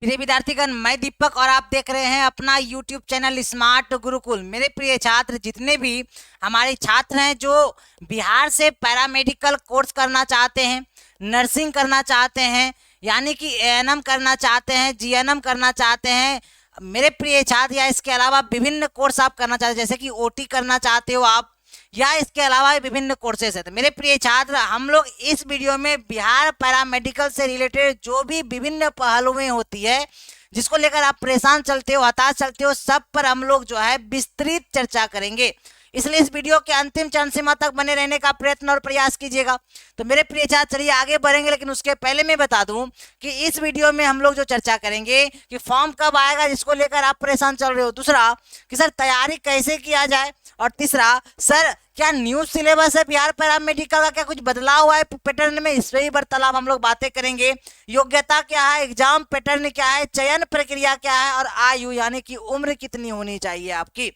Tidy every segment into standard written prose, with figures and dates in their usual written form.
प्रिय विद्यार्थीगण, मैं दीपक और आप देख रहे हैं अपना YouTube चैनल स्मार्ट गुरुकुल। मेरे प्रिय छात्र, जितने भी हमारे छात्र हैं जो बिहार से पैरामेडिकल कोर्स करना चाहते हैं, नर्सिंग करना चाहते हैं, यानी कि एएनएम करना चाहते हैं, जीएनएम करना चाहते हैं, मेरे प्रिय छात्र, या इसके अलावा विभिन्न कोर्स आप करना चाहते हैं, जैसे कि ओटी करना चाहते हो आप, या इसके अलावा विभिन्न कोर्सेज है, तो मेरे प्रिय छात्र, हम लोग इस वीडियो में बिहार पैरामेडिकल से रिलेटेड जो भी विभिन्न पहलुएं होती है, जिसको लेकर आप परेशान चलते हो, हताश चलते हो, सब पर हम लोग जो है विस्तृत चर्चा करेंगे। इसलिए इस वीडियो के अंतिम चरण सीमा तक बने रहने का प्रयत्न और प्रयास कीजिएगा। तो मेरे प्रिय छात्र, चलिए आगे बढ़ेंगे, लेकिन उसके पहले मैं बता दूं कि इस वीडियो में हम लोग जो चर्चा करेंगे कि फॉर्म कब आएगा जिसको लेकर आप परेशान चल रहे हो, दूसरा कि सर तैयारी कैसे किया जाए, और तीसरा सर क्या न्यू सिलेबस है बिहार पैरामेडिकल का, क्या कुछ बदलाव हुआ है पैटर्न में, इस पर ही वार्तालाप हम लोग बातें करेंगे। योग्यता क्या है, एग्जाम पैटर्न क्या है, चयन प्रक्रिया क्या है, और आयु यानी कि उम्र कितनी होनी चाहिए आपकी,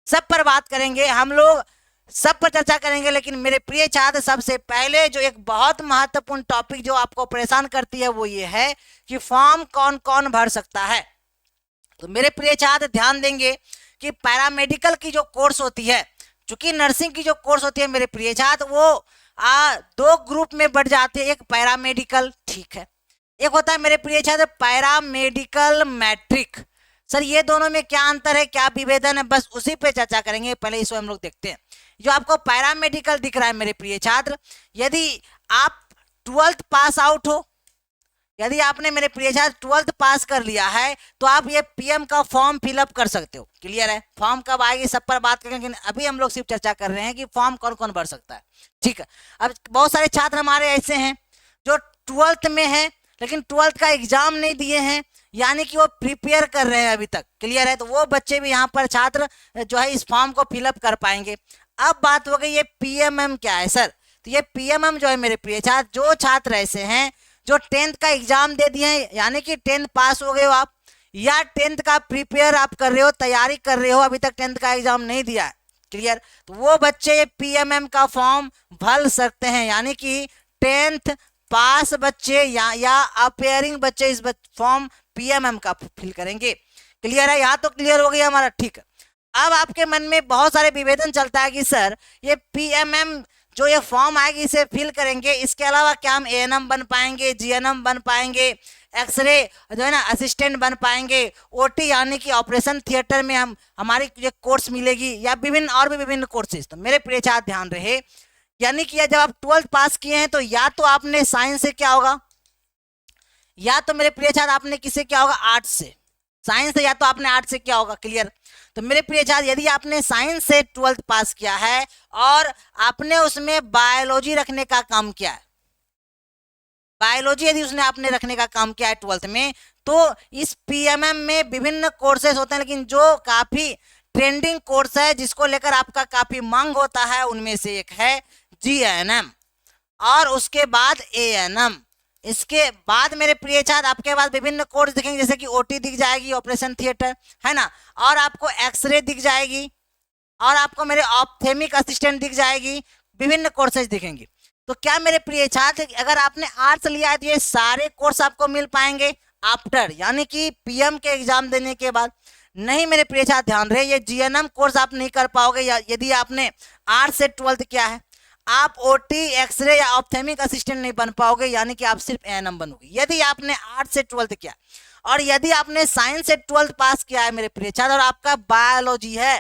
सब पर बात करेंगे हम लोग, सब पर चर्चा करेंगे। लेकिन मेरे प्रिय छात्र, सबसे पहले जो एक बहुत महत्वपूर्ण टॉपिक जो आपको परेशान करती है वो ये है कि फॉर्म कौन कौन भर सकता है। तो मेरे प्रिय छात्र ध्यान देंगे कि पैरामेडिकल की जो कोर्स होती है, चूंकि नर्सिंग की जो कोर्स होती है मेरे प्रिय छात्र, वो दो ग्रुप में बढ़ जाते हैं। एक पैरामेडिकल, ठीक है, एक होता है मेरे प्रिय छात्र पैरामेडिकल मैट्रिक। सर ये दोनों में क्या अंतर है, क्या विभेदन है, बस उसी पे चर्चा करेंगे। पहले इसको हम लोग देखते हैं। जो आपको पैरामेडिकल दिख रहा है मेरे प्रिय छात्र, यदि आप 12th पास आउट हो, यदि आपने मेरे प्रिय छात्र 12th पास कर लिया है, तो आप ये पीएम का फॉर्म फिलअप कर सकते हो। क्लियर है? फॉर्म कब आएगी सब पर बात करेंगे, लेकिन अभी हम लोग सिर्फ चर्चा कर रहे हैं कि फॉर्म कौन कौन भर सकता है। ठीक है, अब बहुत सारे छात्र हमारे ऐसे हैं जो 12th में है लेकिन 12th का एग्जाम नहीं दिए हैं, यानी कि वो प्रिपेयर कर रहे हैं अभी तक। क्लियर है? तो वो बच्चे भी यहाँ पर छात्र जो है इस फॉर्म को फिलअप कर पाएंगे। अब बात हो गई ये पीएमएम क्या है सर। तो ये पीएमएम जो है मेरे प्रिय छात्र, जो छात्र ऐसे हैं जो 10th का एग्जाम दे दिए हैं, यानी कि 10th पास हो गए हो आप, या 10th का प्रिपेयर आप कर रहे हो, तैयारी कर रहे हो, अभी तक 10th का एग्जाम नहीं दिया है। क्लियर? तो वो बच्चे ये पीएमएम का फॉर्म भर सकते हैं, यानी कि 10th पास बच्चे या अपेयरिंग बच्चे इस फॉर्म पीएमएम का फिल करेंगे। क्लियर है? यहाँ तो क्लियर हो गया हमारा। ठीक है, अब आपके मन में बहुत सारे विभेदन चलता है कि सर ये पीएमएम जो ये फॉर्म आएगी इसे फिल करेंगे, इसके अलावा क्या हम एएनएम बन पाएंगे, जीएनएम बन पाएंगे, एक्सरे जो है ना असिस्टेंट बन पाएंगे, ओटी यानी कि ऑपरेशन थिएटर में हमारी ये कोर्स मिलेगी, या विभिन्न और भी विभिन्न कोर्सेज। तो मेरे प्रिय छात्र ध्यान रहे, यानी कि जब आप 12th पास किए हैं तो या तो आपने साइंस से क्या होगा, या तो मेरे प्रिय छात्र आपने किसे क्या होगा, आर्ट्स से, साइंस से, या तो आपने आर्ट्स से क्या होगा। क्लियर? तो मेरे प्रिय छात्र, यदि आपने साइंस से 12th पास किया है और आपने उसमें बायोलॉजी रखने का काम किया है, बायोलॉजी यदि उसने आपने रखने का काम किया है 12th में, तो इस पीएमएम में विभिन्न कोर्सेज होते हैं, लेकिन जो काफी ट्रेंडिंग कोर्स है जिसको लेकर आपका काफी मांग होता है, उनमें से एक है जीएनएम, और उसके बाद एएनएम। इसके बाद मेरे प्रिय छात्र आपके पास विभिन्न कोर्स दिखेंगे, जैसे कि ओटी दिख जाएगी, ऑपरेशन थिएटर, है ना, और आपको एक्सरे दिख जाएगी, और आपको मेरे ऑप्थेमिक असिस्टेंट दिख जाएगी, विभिन्न कोर्सेज दिखेंगे। तो क्या मेरे प्रिय छात्र, अगर आपने आर्ट्स लिया है तो ये सारे कोर्स आपको मिल पाएंगे आफ्टर, यानी कि पीएम के एग्जाम देने के बाद? नहीं मेरे प्रिय छात्र, ध्यान रहे, ये जीएनएम कोर्स आप नहीं कर पाओगे यदि आपने आर्ट्स से 12th किया है। आप ओटी, एक्सरे या ऑप्थेमिक असिस्टेंट नहीं बन पाओगे, यानी कि आप सिर्फ एएनएम बनोगे यदि आपने आर्ट्स से 12th किया। और यदि आपने साइंस से 12th पास किया है मेरे प्रिय छात्र, और आपका बायोलॉजी है,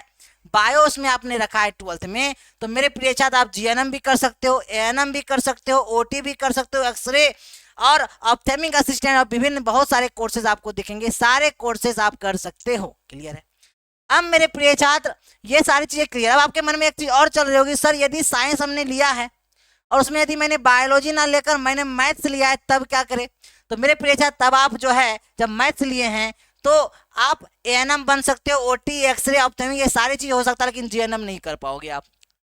बायो उसमें आपने रखा है 12th में, तो मेरे प्रिय छात्र आप जीएनएम भी कर सकते हो, एएनएम भी कर सकते हो, ओटी भी कर सकते हो, एक्सरे और ऑप्थेमिक असिस्टेंट, और विभिन्न बहुत सारे कोर्सेज आपको दिखेंगे, सारे कोर्सेज आप कर सकते हो। क्लियर है? अब मेरे प्रिय छात्र ये सारी चीजें क्लियर। अब आपके मन में एक चीज और चल रही होगी, सर यदि साइंस हमने लिया है और उसमें यदि मैंने बायोलॉजी ना लेकर मैंने मैथ्स लिया है तब क्या करें? तो मेरे प्रिय छात्र, तब आप जो है जब मैथ्स लिए हैं तो आप एएनएम बन सकते हो, ओटी, एक्सरे, ऑप्थेमिक, ये सारी चीज हो सकता है, लेकिन जीएनएम नहीं कर पाओगे आप।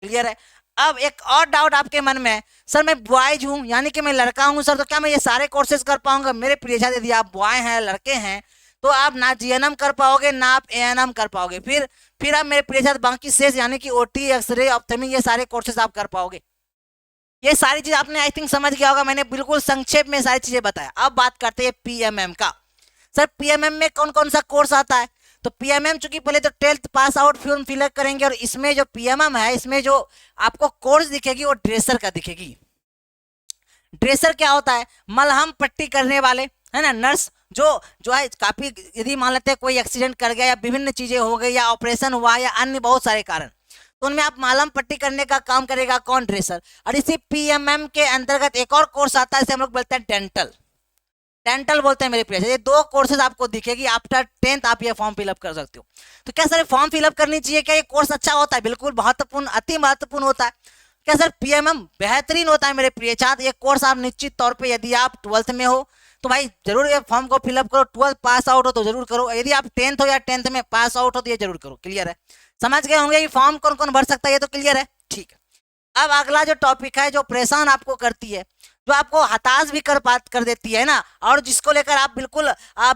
क्लियर है? अब एक और डाउट आपके मन में है, सर मैं बॉयज हूँ, यानी कि मैं लड़का हूँ सर, तो क्या मैं ये सारे कोर्सेज कर पाऊंगा? मेरे प्रिय छात्र, यदि आप बॉय हैं, लड़के हैं, तो आप ना जीएनएम कर पाओगे ना आप एएनएम कर पाओगे। फिर आप मेरे प्रिय छात्र बाकी शेष यानी कि ओटी, एक्सरे, ऑप्थेमिक, ये सारे कोर्सेज आप कर पाओगे। ये सारी चीज आपने आई थिंक समझ गया होगा, मैंने बिल्कुल संक्षेप में सारी चीजें बताया। अब बात करते हैं पीएमएम का। सर पीएमएम में कौन कौन सा कोर्स आता है? तो पीएमएम चूंकि पहले तो 12th pass out form fill up करेंगे, और इसमें जो पीएमएम है इसमें जो आपको कोर्स दिखेगी वो ड्रेसर का दिखेगी। ड्रेसर क्या होता है? मलहम पट्टी करने वाले, है ना, नर्स जो है काफी, यदि मान लेते हैं कोई एक्सीडेंट कर गया या विभिन्न चीजें हो गई या ऑपरेशन हुआ या अन्य बहुत सारे कारण, तो उनमें आप मालम पट्टी करने का काम करेगा कौन? ड्रेसर। और इसी पीएमएम के अंतर्गत एक और कोर्स आता है, इसे हम लोग बोलते हैं डेंटल। डेंटल बोलते हैं मेरे प्रिय। ये दो कोर्सेज आपको दिखेगी, आफ्टर 10th आप ये फॉर्म फिलअप कर सकते हो। तो क्या सर फॉर्म फिलअप करनी चाहिए? क्या ये कोर्स अच्छा होता है? बिल्कुल महत्वपूर्ण, अति महत्वपूर्ण होता है। क्या सर पीएमएम बेहतरीन होता है मेरे प्रिय छात्र? ये कोर्स आप निश्चित तौर पे यदि आप 12th में हो तो भाई जरूर ये फॉर्म को फिलअप करो। 12th पास आउट हो तो जरूर करो, यदि आप 10th हो या 10th में पास आउट हो तो ये जरूर करो। क्लियर है? समझ गए होंगे कि फॉर्म कौन कौन भर सकता है, ये तो क्लियर है। ठीक है, अब अगला जो टॉपिक है जो परेशान आपको करती है, जो आपको हताश भी कर देती है ना, और जिसको लेकर आप बिल्कुल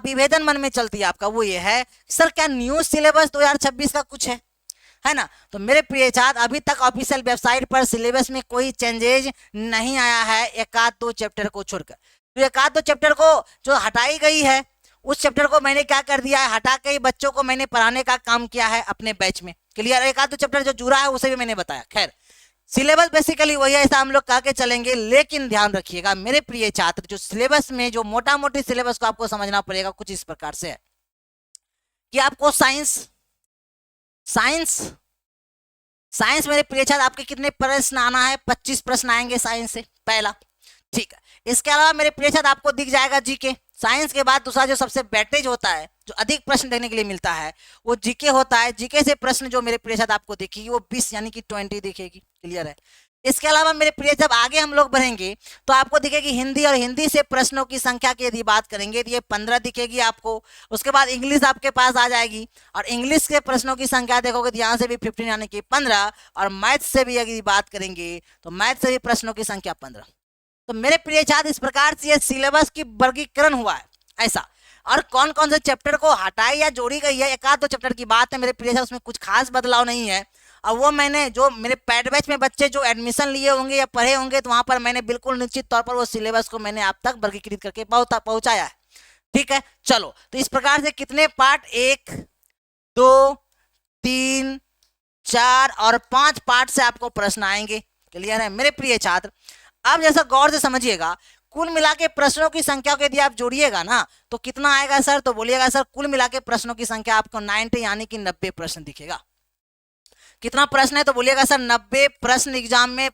विभेदन मन में चलती है आपका, वो ये है सर क्या न्यू सिलेबस 2026 का कुछ है ना? तो मेरे प्रिय छात्र अभी तक ऑफिशियल वेबसाइट पर सिलेबस में कोई चेंजेज नहीं आया है, एक आध दो चैप्टर को छोड़कर। तो एक आध दो चैप्टर को जो हटाई गई है, उस चैप्टर को मैंने क्या कर दिया है, हटा के बच्चों को मैंने पढ़ाने का काम किया है अपने बैच में। क्लियर? एक आध दो चैप्टर जो जुड़ा है उसे भी मैंने बताया। खैर सिलेबस बेसिकली वही है, ऐसा हम लोग कह के चलेंगे, लेकिन ध्यान रखिएगा मेरे प्रिय छात्र, जो सिलेबस में जो मोटा मोटी सिलेबस को आपको समझना पड़ेगा कुछ इस प्रकार से है कि आपको साइंस मेरे प्रिय छात्र आपके कितने प्रश्न आना है? 25 प्रश्न आएंगे साइंस से, पहला। ठीक है, इसके अलावा मेरे प्रिय छात्र आपको दिख जाएगा जीके। साइंस के बाद दूसरा जो सबसे वेटेज होता है, जो अधिक प्रश्न देने के लिए मिलता है, वो जीके होता है। जीके से प्रश्न जो मेरे प्रिय छात्र आपको दिखेगी वो 20 यानी कि 20 दिखेगी। क्लियर है? इसके अलावा मेरे प्रिय जब आगे हम लोग बढ़ेंगे तो आपको दिखेगी हिंदी, और हिंदी से प्रश्नों की संख्या की यदि बात करेंगे तो ये 15 दिखेगी आपको। उसके बाद इंग्लिश आपके पास आ जाएगी, और इंग्लिश के प्रश्नों की संख्या देखोगे तो यहाँ से भी 15 यानी कि 15, और मैथ से भी यदि बात करेंगे तो मैथ से भी प्रश्नों की संख्या 15। तो मेरे प्रिय छात्र इस प्रकार से ये सिलेबस की वर्गीकरण हुआ है ऐसा। और कौन कौन से चैप्टर को हटाई या जोड़ी गई है, एक आध दो चैप्टर की बात है मेरे प्रिय छात्र, उसमें कुछ खास बदलाव नहीं है। और वो मैंने जो मेरे पैड बैच में बच्चे जो एडमिशन लिए होंगे या पढ़े होंगे, तो वहां पर मैंने बिल्कुल निश्चित तौर पर वो सिलेबस को मैंने आप तक वर्गीकृत करके पहुंचाया है। ठीक है, चलो तो इस प्रकार से कितने पार्ट? 1 2 3 4 और 5 पार्ट से आपको प्रश्न आएंगे। क्लियर है मेरे प्रिय छात्र? अब जैसा गौर से समझिएगा, कुल मिला के प्रश्नों की संख्या को यदि आप जोड़िएगा ना तो कितना आएगा सर? तो बोलिएगा सर कुल मिला के प्रश्नों की संख्या आपको 90 यानी कि 90 प्रश्न दिखेगा। कितना प्रश्न है? तो बोलिएगा सर 90 प्रश्न एग्जाम में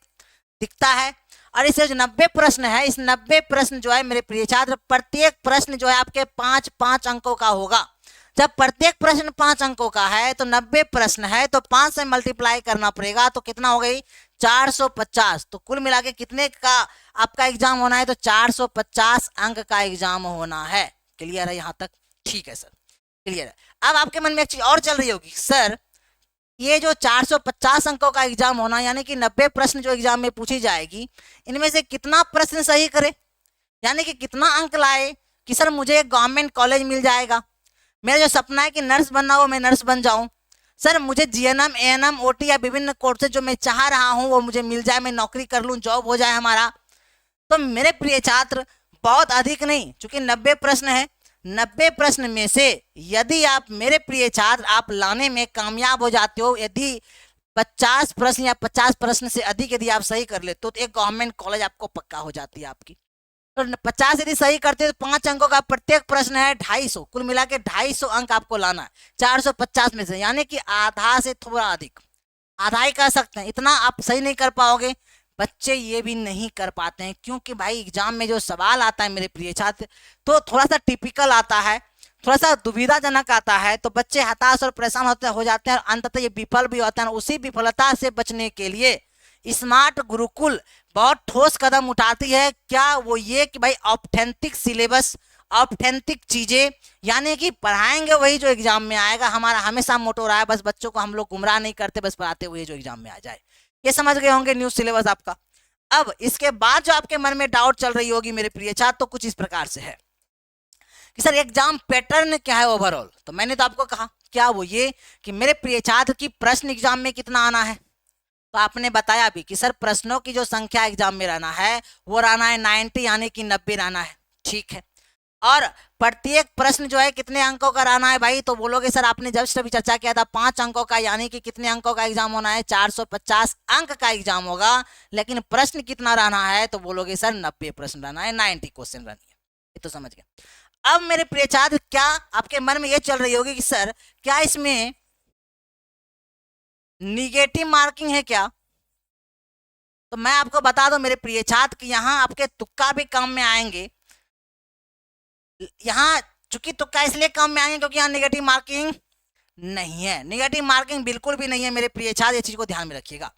दिखता है। और इस जो 90 प्रश्न है, इस 90 प्रश्न जो है मेरे प्रिय छात्र, प्रत्येक प्रश्न जो है आपके 5-5 अंकों का होगा। जब प्रत्येक प्रश्न 5 अंकों का है तो 90 प्रश्न है तो 5 से मल्टीप्लाई करना पड़ेगा, तो कितना हो गई? 450। तो कुल मिला के कितने का आपका एग्जाम होना है? तो 450 अंक का एग्जाम होना है। क्लियर है यहाँ तक? ठीक है सर, क्लियर है। अब आपके मन में एक चीज और चल रही होगी, सर ये जो 450 अंकों का एग्जाम होना यानी कि 90 प्रश्न जो एग्जाम में पूछी जाएगी, इनमें से कितना प्रश्न सही करे, यानी कि कितना अंक लाए कि सर मुझे एक गवर्नमेंट कॉलेज मिल जाएगा, मेरा जो सपना है कि नर्स बनना हो मैं नर्स बन जाऊं, सर मुझे जीएनएम एएनएम ओटी या विभिन्न कोर्सेज जो मैं चाह रहा हूं वो मुझे मिल जाए, मैं नौकरी कर लूं, जॉब हो जाए हमारा। तो मेरे प्रिय छात्र बहुत अधिक नहीं, चूंकि 90 प्रश्न है, 90 प्रश्न में से यदि आप मेरे प्रिय छात्र आप लाने में कामयाब हो जाते हो, यदि 50 प्रश्न या 50 प्रश्न से अधिक यदि आप सही कर लेते हो तो एक गवर्नमेंट कॉलेज आपको पक्का हो जाती है आपकी। तो 50 यदि सही करते हो तो 5 अंकों का प्रत्येक प्रश्न है 250, कुल मिला के 250 अंक आपको लाना है 450 में से, यानी कि आधा से थोड़ा अधिक, आधा ही कह सकते हैं, इतना आप सही नहीं कर पाओगे। बच्चे ये भी नहीं कर पाते हैं क्योंकि भाई एग्जाम में जो सवाल आता है मेरे प्रिय छात्र तो थोड़ा सा टिपिकल आता है, थोड़ा सा दुविधाजनक आता है, तो बच्चे हताश और परेशान हो जाते हैं और अंततः ये विफल भी होते हैं। उसी विफलता से बचने के लिए स्मार्ट गुरुकुल बहुत ठोस कदम उठाती है। क्या? वो ये कि भाई ऑथेंटिक सिलेबस, ऑथेंटिक चीजें, यानी कि पढ़ाएंगे वही जो एग्जाम में आएगा। हमारा हमेशा मोटो रहा है बस बच्चों को हम लोग गुमराह नहीं करते, बस पढ़ाते हुए जो एग्जाम में आ जाए। ये समझ गए होंगे न्यू सिलेबस आपका। अब इसके बाद जो आपके मन में डाउट चल रही होगी मेरे प्रिय छात्र, तो कुछ इस प्रकार से है कि सर एग्जाम पैटर्न क्या है ओवरऑल। तो मैंने तो आपको कहा क्या, वो ये कि मेरे प्रिय छात्र की प्रश्न एग्जाम में कितना आना है, तो आपने बताया भी कि सर प्रश्नों की जो संख्या एग्जाम में रहना है वो रहना है 90 यानी कि 90 रहना है। ठीक है, और प्रत्येक प्रश्न जो है कितने अंकों का रहना है भाई, तो बोलोगे सर आपने जस्ट अभी चर्चा किया था 5 अंकों का, यानी कि कितने अंकों का एग्जाम होना है, 450 अंक का एग्जाम होगा। लेकिन प्रश्न कितना रहना है, तो बोलोगे सर 90 प्रश्न रहना है, 90 क्वेश्चन रहनी है। ये तो समझ गए। अब मेरे प्रिय छात्र, क्या आपके मन में ये चल रही होगी कि सर क्या इसमें निगेटिव मार्किंग है क्या? तो मैं आपको बता दूं मेरे प्रिय छात्र कि यहाँ आपके तुक्का भी काम में आएंगे। यहाँ चूंकि तुक्का इसलिए काम में आएंगे क्योंकि यहाँ निगेटिव मार्किंग नहीं है, निगेटिव मार्किंग बिल्कुल भी नहीं है मेरे प्रिय छात्र, ये चीज को ध्यान में रखिएगा।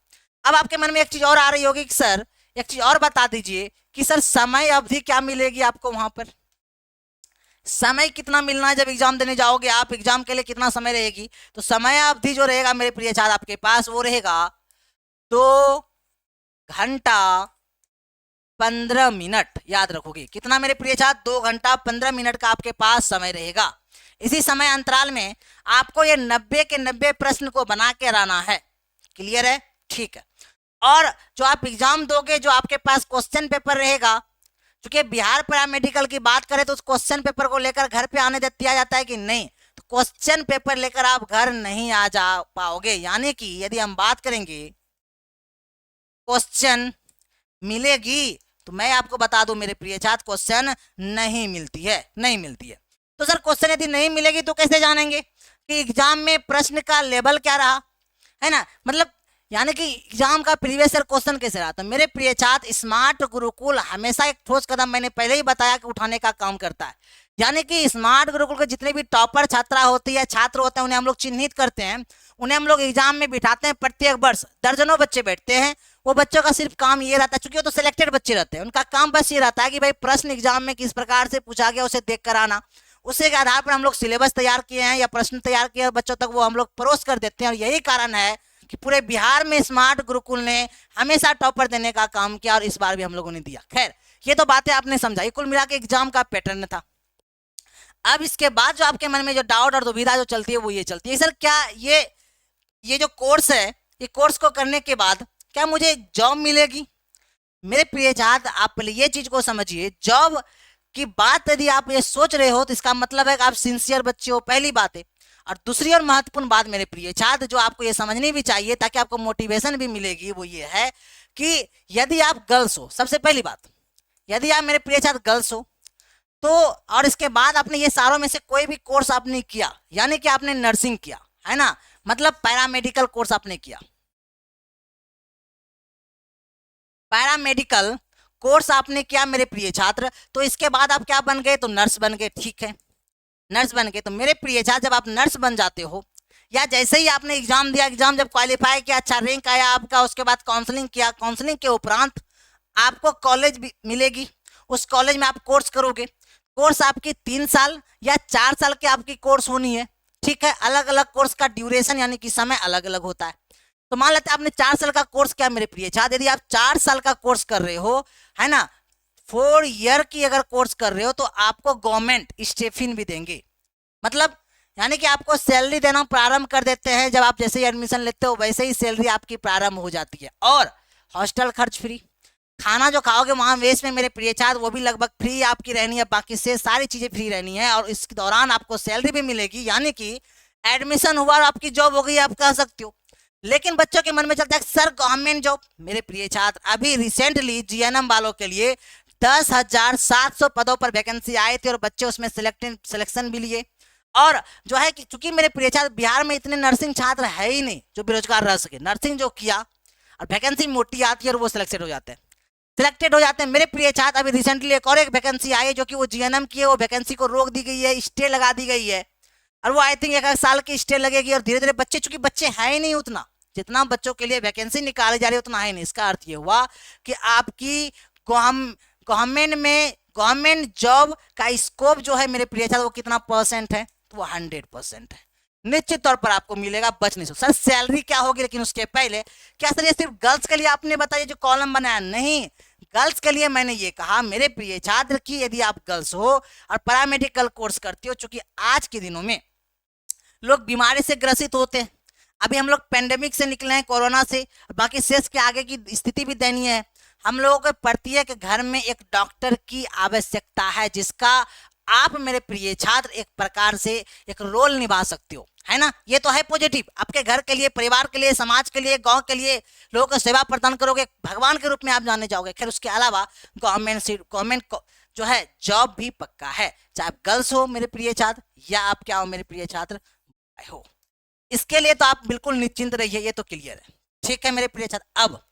अब आपके मन में एक चीज और आ रही होगी कि सर एक चीज और बता दीजिए कि सर समय अवधि क्या मिलेगी आपको वहां पर, समय कितना मिलना है जब एग्जाम देने जाओगे आप, एग्जाम के लिए कितना समय रहेगी? तो समय अवधि जो रहेगा मेरे प्रिय छात्र आपके पास वो रहेगा 2 घंटा 15 मिनट। याद रखोगे कितना मेरे प्रिय छात्र, 2 घंटा 15 मिनट का आपके पास समय रहेगा। इसी समय अंतराल में आपको ये 90 के 90 प्रश्न को बना के लाना है। क्लियर है? ठीक है। और जो आप एग्जाम दोगे, जो आपके पास क्वेश्चन पेपर रहेगा, क्योंकि बिहार पैरामेडिकल की बात करें तो उस क्वेश्चन पेपर को लेकर घर पे आने दिया जाता है कि नहीं, तो क्वेश्चन पेपर लेकर आप घर नहीं आ जा पाओगे। यानी कि यदि हम बात करेंगे क्वेश्चन मिलेगी, तो मैं आपको बता दूं मेरे प्रिय छात्र क्वेश्चन नहीं मिलती है, नहीं मिलती है। तो सर क्वेश्चन यदि नहीं मिलेगी तो कैसे जानेंगे कि एग्जाम में प्रश्न का लेवल क्या रहा, है ना, मतलब यानी कि एग्जाम का प्रीवियस ईयर क्वेश्चन कैसे रहा? तो मेरे प्रिय छात्र स्मार्ट गुरुकुल हमेशा एक ठोस कदम, मैंने पहले ही बताया कि उठाने का काम करता है। यानी कि स्मार्ट गुरुकुल के जितने भी टॉपर छात्रा होती है, छात्र होते हैं, उन्हें हम लोग चिन्हित करते हैं, उन्हें हम लोग एग्जाम में बिठाते हैं। प्रत्येक वर्ष दर्जनों बच्चे बैठते हैं। वो बच्चों का सिर्फ काम ये रहता है, चूंकि वो तो सिलेक्टेड बच्चे रहते हैं, उनका काम बस ये रहता है कि भाई प्रश्न एग्जाम में किस प्रकार से पूछा गया उसे देख कर आना। उसी के आधार पर हम लोग सिलेबस तैयार किए हैं या प्रश्न तैयार किए हैं, बच्चों तक वो हम लोग परोस कर देते हैं। और यही कारण है कि पूरे बिहार में स्मार्ट गुरुकुल ने हमेशा टॉपर देने का काम किया और इस बार भी हम लोगों ने दिया। खैर, ये तो बातें आपने समझाई, कुल मिला के एग्जाम का पैटर्न था। अब इसके बाद जो आपके मन में जो डाउट और दुविधा जो चलती है वो ये चलती है, सर क्या ये जो कोर्स है, ये कोर्स को करने के बाद क्या मुझे जॉब मिलेगी? मेरे प्रिय छात्र, आप पहले ये चीज को समझिए, जॉब की बात यदि आप ये सोच रहे हो तो इसका मतलब है कि आप सिंसियर बच्चे हो, पहली बात है। और दूसरी और महत्वपूर्ण बात मेरे प्रिय छात्र जो आपको ये समझनी भी चाहिए ताकि आपको मोटिवेशन भी मिलेगी, वो ये है कि यदि आप गर्ल्स हो, सबसे पहली बात, यदि आप मेरे प्रिय छात्र गर्ल्स हो तो, और इसके बाद आपने ये सारों में से कोई भी कोर्स आपने किया, यानी कि आपने नर्सिंग किया, है ना, मतलब पैरामेडिकल कोर्स आपने किया, पैरामेडिकल कोर्स आपने किया मेरे प्रिय छात्र, तो इसके बाद आप क्या बन गए? तो नर्स बन गए। ठीक है, नर्स बन गए। तो मेरे प्रिय छात्र जब आप नर्स बन जाते हो, या जैसे ही आपने एग्जाम दिया, एग्जाम जब क्वालिफाई किया, अच्छा रैंक आया आपका, उसके बाद काउंसलिंग किया, काउंसलिंग के उपरांत आपको कॉलेज भी मिलेगी, उस कॉलेज में आप कोर्स करोगे। कोर्स आपकी 3 साल या 4 साल की आपकी कोर्स होनी है। ठीक है, अलग अलग कोर्स का ड्यूरेशन यानी कि समय अलग अलग होता है। तो मान लेते हैं आपने 4 साल का कोर्स किया मेरे प्रिय छात्र, यदि आप 4 साल का कोर्स कर रहे हो, है ना, 4 ईयर की अगर कोर्स कर रहे हो, तो आपको गवर्नमेंट स्टेफिन भी देंगे। मतलब यानी कि आपको सैलरी देना प्रारंभ कर देते हैं। जब आप जैसे ही एडमिशन लेते हो वैसे ही सैलरी आपकी प्रारंभ हो जाती है। और हॉस्टल खर्च फ्री, खाना जो खाओगे वहाँ वेस्ट में मेरे प्रिय छात्र वो भी लगभग फ्री आपकी रहनी है, बाकी से सारी चीज़ें फ्री रहनी है। और इस दौरान आपको सैलरी भी मिलेगी, यानी कि एडमिशन हुआ और आपकी जॉब हो गई, आप कह सकते हो। लेकिन बच्चों के मन में चलता है सर गवर्नमेंट जॉब। मेरे प्रिय छात्र, अभी रिसेंटली जीएनएम वालों के लिए 10,700 पदों पर वैकेंसी आई थी और बच्चे उसमें सिलेक्शन भी लिए। और जो है कि चूंकि मेरे प्रिय छात्र बिहार में इतने नर्सिंग छात्र है ही नहीं जो बेरोजगार रह सके, नर्सिंग जो किया और वैकेंसी मोटी आती है और वो सिलेक्टेड हो जाते हैं। मेरे प्रिय छात्र, अभी रिसेंटली एक और एक वैकेंसी आई है जो कि वो जीएनएम की है, वो वैकेंसी को रोक दी गई है, स्टे लगा दी गई है। और वो आई थिंक 1 साल की स्टे लगेगी। और धीरे धीरे बच्चे, चूंकि बच्चे हैं ही नहीं उतना, जितना बच्चों के लिए वैकेंसी निकाली जा रही है उतना है नहीं। इसका अर्थ ये हुआ कि आपकी गवर्नमेंट जॉब का स्कोप जो है मेरे प्रिय छात्र वो कितना परसेंट है? तो वो 100% है। निश्चित तौर पर आपको मिलेगा, बच नहीं सकते। सर सैलरी क्या होगी? लेकिन उसके पहले, क्या सर ये सिर्फ गर्ल्स के लिए आपने बताया जो कॉलम बनाया? नहीं, गर्ल्स के लिए मैंने ये कहा मेरे प्रिय छात्र की यदि आप गर्ल्स हो और पैरामेडिकल कोर्स करते हो, चूंकि आज के दिनों में लोग बीमारी से ग्रसित होते हैं। अभी हम लोग पेंडेमिक से निकले हैं, कोरोना से, बाकी शेष के आगे की स्थिति भी दयनीय है। हम लोगों के प्रत्येक घर में एक डॉक्टर की आवश्यकता है जिसका आप मेरे प्रिय छात्र एक प्रकार से एक रोल निभा सकते हो, है ना। ये तो है पॉजिटिव, आपके घर के लिए, परिवार के लिए, समाज के लिए, गांव के लिए लोगों को सेवा प्रदान करोगे, भगवान के रूप में आप जाने जाओगे। खैर उसके अलावा गवर्नमेंट जो है जॉब भी पक्का है, चाहे आप गर्ल्स हो मेरे प्रिय छात्र या आप क्या हो मेरे प्रिय छात्र हो। इसके लिए तो आप बिल्कुल निश्चिंत रहिए, ये तो क्लियर है, ठीक है मेरे प्रिय छात्र। अब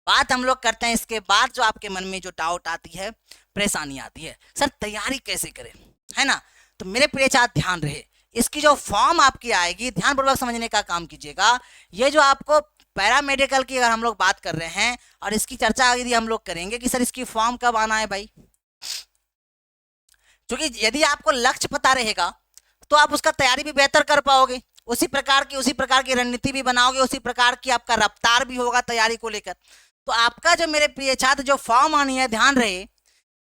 बात हम लोग करते हैं इसके बाद जो आपके मन में जो डाउट आती है, परेशानी आती है, सर तैयारी कैसे करें, है ना। तो मेरे प्रिय छात्र ध्यान रहे, इसकी जो फॉर्म आपकी आएगी ध्यानपूर्वक समझने का काम कीजिएगा। ये जो आपको पैरामेडिकल की अगर हम लोग बात कर रहे हैं और इसकी चर्चा यदि हम लोग करेंगे कि सर इसकी फॉर्म कब आना है भाई, क्योंकि यदि आपको लक्ष्य पता रहेगा तो आप उसका तैयारी भी बेहतर कर पाओगे, उसी प्रकार की रणनीति भी बनाओगे, उसी प्रकार की आपका रफ्तार भी होगा तैयारी को लेकर। तो आपका जो मेरे प्रिय छात्र जो फॉर्म आनी है, ध्यान रहे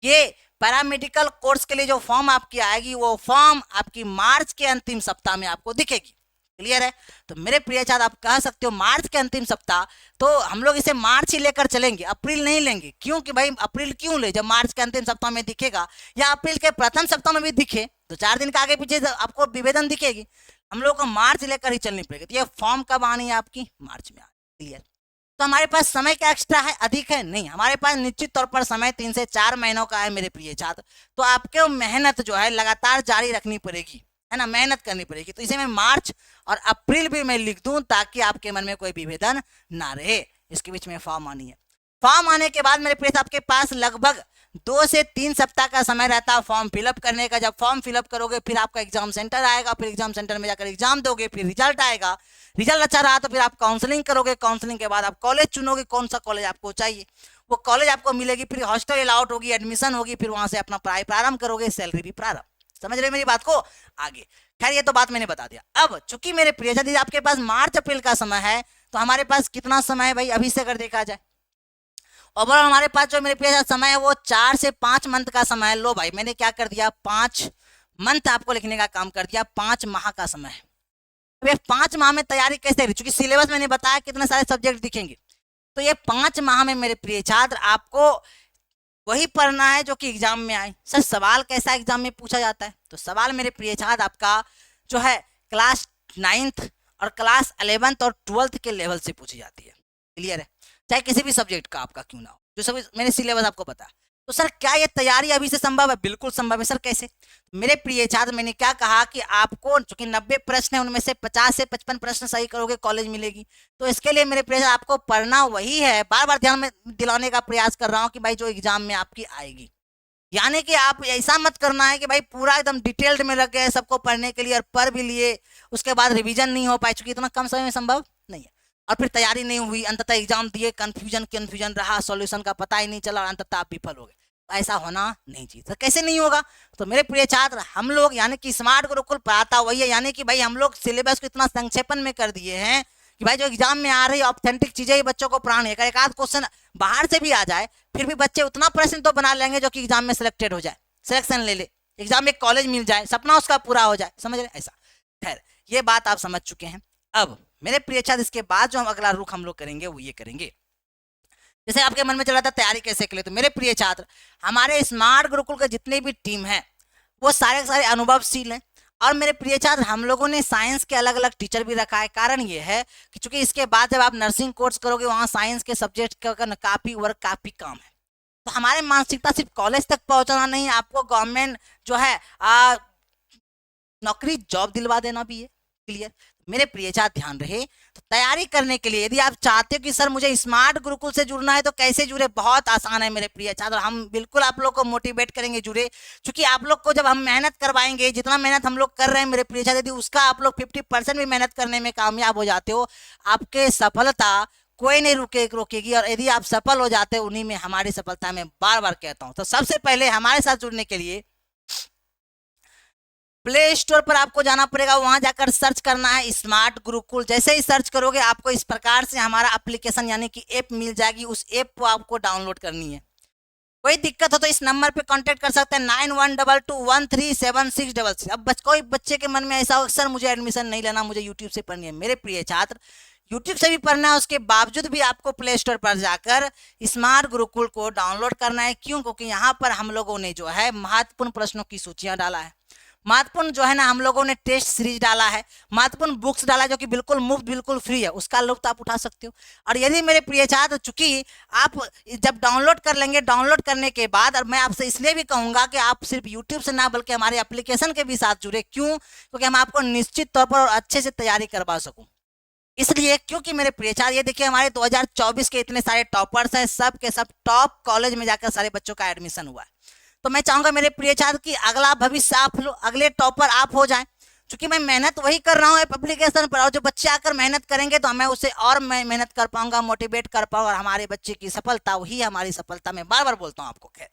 ये पैरामेडिकल कोर्स के लिए जो फॉर्म आपकी आएगी वो फॉर्म आपकी मार्च के अंतिम सप्ताह में आपको दिखेगी। क्लियर है। तो मेरे प्रिय छात्र आप कह सकते हो मार्च के अंतिम सप्ताह, तो हम लोग इसे मार्च ही लेकर चलेंगे, अप्रैल नहीं लेंगे। क्यों कि भाई अप्रैल क्यों ले, जब मार्च के अंतिम सप्ताह में दिखेगा या अप्रैल के प्रथम सप्ताह में भी दिखे तो 4 दिन का आगे पीछे आपको विभेदन दिखेगी, हम लोग को मार्च लेकर ही चलनी पड़ेगी। तो ये फॉर्म कब आनी है आपकी, मार्च में आनी। क्लियर। तो हमारे पास समय क्या एक्स्ट्रा है, अधिक है नहीं, हमारे पास निश्चित तौर पर समय 3 से 4 महीनों का है मेरे प्रिय छात्र। तो आपके मेहनत जो है लगातार जारी रखनी पड़ेगी, है ना, मेहनत करनी पड़ेगी। तो इसे मैं मार्च और अप्रैल भी मैं लिख दूं ताकि आपके मन में कोई विभेदन ना रहे। इसके बीच में फॉर्म आनी है। फॉर्म आने के बाद मेरे प्रिय आपके पास लगभग 2 से 3 सप्ताह का समय रहता है फॉर्म फिलअप करने का। जब फॉर्म फिलअप करोगे फिर आपका एग्जाम सेंटर आएगा, फिर एग्जाम सेंटर में जाकर एग्जाम दोगे, फिर रिजल्ट आएगा, रिजल्ट अच्छा रहा तो फिर आप काउंसलिंग करोगे, काउंसलिंग के बाद आप कॉलेज चुनोगे, कौन सा कॉलेज आपको चाहिए वो कॉलेज आपको मिलेगी, फिर हॉस्टल अलाउट होगी, एडमिशन होगी, फिर वहां से अपना पढ़ाई प्रारंभ करोगे, सैलरी भी प्रारंभ। समझ रहे मेरी बात को आगे। खैर ये तो बात मैंने बता दिया। अब चूंकि मेरे प्रिय यदि आपके पास मार्च अप्रैल का समय है तो हमारे पास कितना समय है भाई, अभी से अगर देखा जाए ओवरऑल हमारे पास जो मेरे प्रिय समय है वो 4 से 5 मंथ का समय है। लो भाई मैंने क्या कर दिया, 5 मंथ आपको लिखने का काम कर दिया, 5 माह का समय है। अब ये 5 माह में तैयारी कैसे रही, चूंकि सिलेबस मैंने बताया कितने सारे सब्जेक्ट दिखेंगे, तो ये 5 माह में मेरे प्रिय छात्र आपको वही पढ़ना है जो कि एग्जाम में आए। सर सवाल कैसा एग्जाम में पूछा जाता है, तो सवाल मेरे प्रिय छात्र आपका जो है क्लास 9th और क्लास 11th और 12th के लेवल से पूछी जाती है। क्लियर है, चाहे किसी भी सब्जेक्ट का आपका क्यों ना हो, जो सब मैंने सिलेबस आपको बताया। तो सर क्या ये तैयारी अभी से संभव है, बिल्कुल संभव है। सर कैसे, मेरे प्रिय छात्र मैंने क्या कहा कि आपको चूंकि 90 प्रश्न है उनमें से 50 से 55 प्रश्न सही करोगे कॉलेज मिलेगी। तो इसके लिए मेरे प्रिय छात्र आपको पढ़ना वही है, बार बार ध्यान में दिलाने का प्रयास कर रहा हूँ कि भाई जो एग्जाम में आपकी आएगी। यानी कि आप ऐसा मत करना है कि भाई पूरा एकदम डिटेल्ड में लग गए सबको पढ़ने के लिए और पढ़ भी लिए, उसके बाद रिवीजन नहीं हो पाए, चूंकि इतना कम समय में संभव नहीं है, और फिर तैयारी नहीं हुई, अंततः एग्जाम दिए, कंफ्यूजन रहा, सॉल्यूशन का पता ही नहीं चला और अंततः आप विफल हो गए। ऐसा होना नहीं चाहिए। तो कैसे नहीं होगा, तो मेरे प्रिय छात्र हम लोग यानी कि स्मार्ट गुरुकुल पढ़ाता वही है, यानी कि भाई हम लोग सिलेबस को इतना संक्षेपण में कर दिए हैं कि भाई जो एग्जाम में आ रही ऑथेंटिक चीजें ही बच्चों को पढ़ानी है। अगर एक आध क्वेश्चन बाहर से भी आ जाए फिर भी बच्चे उतना प्रश्न तो बना लेंगे जो कि एग्जाम में सिलेक्टेड हो जाए, सिलेक्शन ले ले, एग्जाम में कॉलेज मिल जाए, सपना उसका पूरा हो जाए। समझ रहे ऐसा। खैर ये बात आप समझ चुके हैं। अब मेरे प्रिय छात्र इसके बाद जो हम अगला रुख हम लोग करेंगे वो ये करेंगे, जैसे आपके मन में चल रहा था तैयारी कैसे करें, तो मेरे प्रिय छात्र हमारे स्मार्ट गुरुकुल के जितने भी टीम है वो सारे अनुभवशील हैं। और मेरे प्रिय छात्र हम लोगों ने साइंस के अलग अलग टीचर भी रखा है। कारण ये है कि चूंकि इसके बाद जब आप नर्सिंग कोर्स करोगे वहाँ साइंस के सब्जेक्ट का काफी वर्क काफी काम है। तो हमारे मानसिकता सिर्फ कॉलेज तक पहुंचाना नहीं, आपको गवर्नमेंट जो है नौकरी जॉब दिलवा देना भी है। क्लियर। मेरे प्रिय छात्र ध्यान रहे, तो तैयारी करने के लिए यदि आप चाहते हो कि सर मुझे स्मार्ट गुरुकुल से जुड़ना है तो कैसे जुड़े, बहुत आसान है मेरे प्रिय छात्र। हम बिल्कुल आप लोग को मोटिवेट करेंगे जुड़े, क्योंकि आप लोग को जब हम मेहनत करवाएंगे, जितना मेहनत हम लोग कर रहे हैं मेरे प्रिय छात्र, यदि उसका आप लोग 50% भी मेहनत करने में कामयाब हो जाते हो, आपके सफलता कोई नहीं रोकेगी। और यदि आप सफल हो जाते हो उन्हीं में हमारी सफलता में बार बार कहता हूँ। तो सबसे पहले हमारे साथ जुड़ने के लिए प्ले स्टोर पर आपको जाना पड़ेगा, वहां जाकर सर्च करना है स्मार्ट गुरुकुल। जैसे ही सर्च करोगे आपको इस प्रकार से हमारा एप्लीकेशन यानी कि ऐप मिल जाएगी, उस ऐप को आपको डाउनलोड करनी है। कोई दिक्कत हो तो इस नंबर पे कांटेक्ट कर सकते हैं 9122137666। अब कोई बच्चे के मन में ऐसा हो सर मुझे एडमिशन नहीं लेना, मुझे यूट्यूब से पढ़नी है, मेरे प्रिय छात्र यूट्यूब से भी पढ़ना है, उसके बावजूद भी आपको प्ले स्टोर पर जाकर स्मार्ट गुरुकुल को डाउनलोड करना है। क्यों? क्योंकि यहाँ पर हम लोगों ने जो है महत्वपूर्ण प्रश्नों की सूचियां डाला है, महत्वपूर्ण जो है ना हम लोगों ने टेस्ट सीरीज डाला है, महत्वपूर्ण बुक्स डाला है जो कि बिल्कुल मुफ्त बिल्कुल फ्री है, उसका लुत्फ आप उठा सकते हो। और यदि मेरे प्रिय छात्र, चूंकि आप जब डाउनलोड कर लेंगे, डाउनलोड करने के बाद, और मैं आपसे इसलिए भी कहूंगा कि आप सिर्फ यूट्यूब से ना बल्कि हमारे एप्लीकेशन के भी साथ जुड़े। क्यों? क्योंकि हम आपको निश्चित तौर पर और अच्छे से तैयारी करवा सकूं, इसलिए। क्योंकि मेरे प्रिय छात्र, ये देखिए हमारे 2024 के इतने सारे टॉपर्स हैं, सब के सब टॉप कॉलेज में जाकर सारे बच्चों का एडमिशन हुआ है। तो मैं चाहूंगा मेरे प्रिय छात्र कि अगला भविष्य आप लो, अगले टॉपर आप हो जाएं। क्योंकि मैं मेहनत वही कर रहा हूँ एप्लीकेशन पर, और जो बच्चे आकर मेहनत करेंगे तो मैं उसे और मैं मेहनत कर पाऊंगा, मोटिवेट कर पाऊंगा, और हमारे बच्चे की सफलता वही हमारी सफलता। मैं बार बार बोलता हूँ आपको। खैर,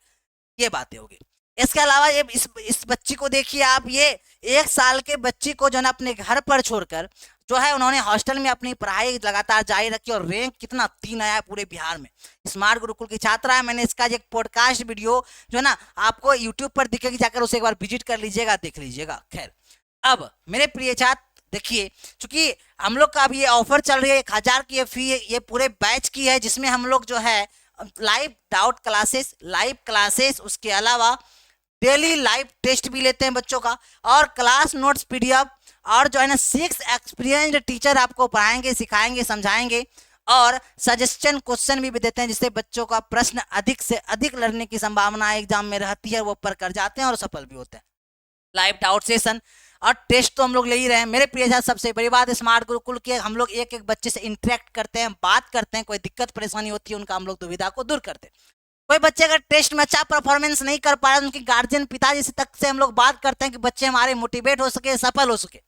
ये बातें होगी। इसके अलावा ये इस बच्ची को देखिए आप, ये 1 साल के बच्ची को जो है अपने घर पर छोड़कर जो है उन्होंने हॉस्टल में अपनी पढ़ाई लगातार जारी रखी, और रैंक कितना 3 आया है पूरे बिहार में। स्मार्ट गुरुकुल की छात्रा है। मैंने इसका एक पॉडकास्ट वीडियो जो है ना आपको यूट्यूब पर दिखेगी, जाकर उसे एक बार विजिट कर लीजिएगा, देख लीजिएगा। खैर, अब मेरे प्रिय छात्र देखिए, चूंकि हम लोग का अभी ये ऑफर चल रही है, 1000 की ये फी, ये पूरे बैच की है, जिसमें हम लोग जो है live doubt classes, live classes, उसके अलावा डेली लाइव टेस्ट भी लेते हैं बच्चों का, और क्लास नोट्स पीडीएफ, और जो है ना 6 एक्सपीरियंस्ड टीचर आपको पढ़ाएंगे, सिखाएंगे, समझाएंगे, और सजेशन क्वेश्चन भी देते हैं, जिससे बच्चों का प्रश्न अधिक से अधिक लड़ने की संभावना एग्जाम में रहती है, वो पर कर जाते हैं और सफल भी होते हैं। लाइव डाउट सेशन और टेस्ट तो हम लोग ले ही रहे हैं। मेरे प्रिय छात्र, सबसे बड़ी बात स्मार्ट गुरुकुल की, हम लोग एक एक बच्चे से इंटरेक्ट करते हैं, बात करते हैं, कोई दिक्कत परेशानी होती है उनका हम लोग दुविधा को दूर करते हैं। कोई बच्चे अगर टेस्ट में अच्छा परफॉर्मेंस नहीं कर पा रहे, उनके गार्जियन पिताजी से तक से हम लोग बात करते हैं कि बच्चे हमारे मोटिवेट हो सके, सफल हो सके।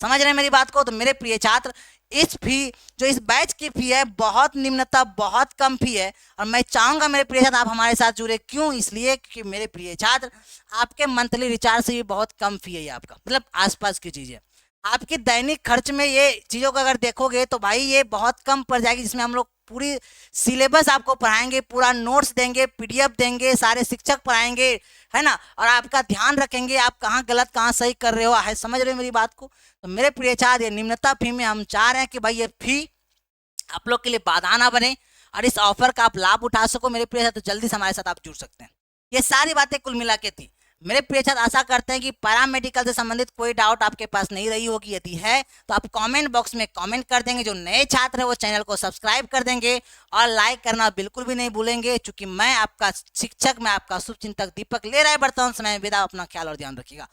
समझ रहे हैं मेरी बात को? तो मेरे प्रिय छात्र, इस फी, जो इस बैच की फी है, बहुत निम्नता, बहुत कम फी है, और मैं चाहूंगा मेरे प्रिय छात्र आप हमारे साथ जुड़े। क्यों? इसलिए क्योंकि मेरे प्रिय छात्र, आपके मंथली रिचार्ज से भी बहुत कम फी है ये आपका, मतलब आसपास की चीजें। आपकी दैनिक खर्च में ये चीज़ों को अगर देखोगे तो भाई ये बहुत कम पड़ जाएगी, जिसमें हम लोग पूरी सिलेबस आपको पढ़ाएंगे, पूरा नोट्स देंगे, पीडीएफ देंगे, सारे शिक्षक पढ़ाएंगे, है ना, और आपका ध्यान रखेंगे आप कहाँ गलत कहाँ सही कर रहे हो। है, समझ रहे हो मेरी बात को? तो मेरे प्रिय छात्र, ये निम्नता फी में हम चाह रहे हैं कि भाई ये फी आप लोग के लिए बाधा ना बने, और इस ऑफर का आप लाभ उठा सको। मेरे प्रिय छात्र, तो जल्दी से हमारे साथ आप जुड़ सकते हैं। ये सारी बातें कुल मिला के थी। मेरे प्रिय छात्र, आशा करते हैं कि पैरामेडिकल से संबंधित कोई डाउट आपके पास नहीं रही होगी। यदि है तो आप कमेंट बॉक्स में कमेंट कर देंगे। जो नए छात्र हैं वो चैनल को सब्सक्राइब कर देंगे, और लाइक करना बिल्कुल भी नहीं भूलेंगे। चूंकि मैं आपका शिक्षक, मैं आपका शुभचिंतक दीपक ले रहा है वर्तमान समय में विदा। अपना ख्याल और ध्यान रखिएगा।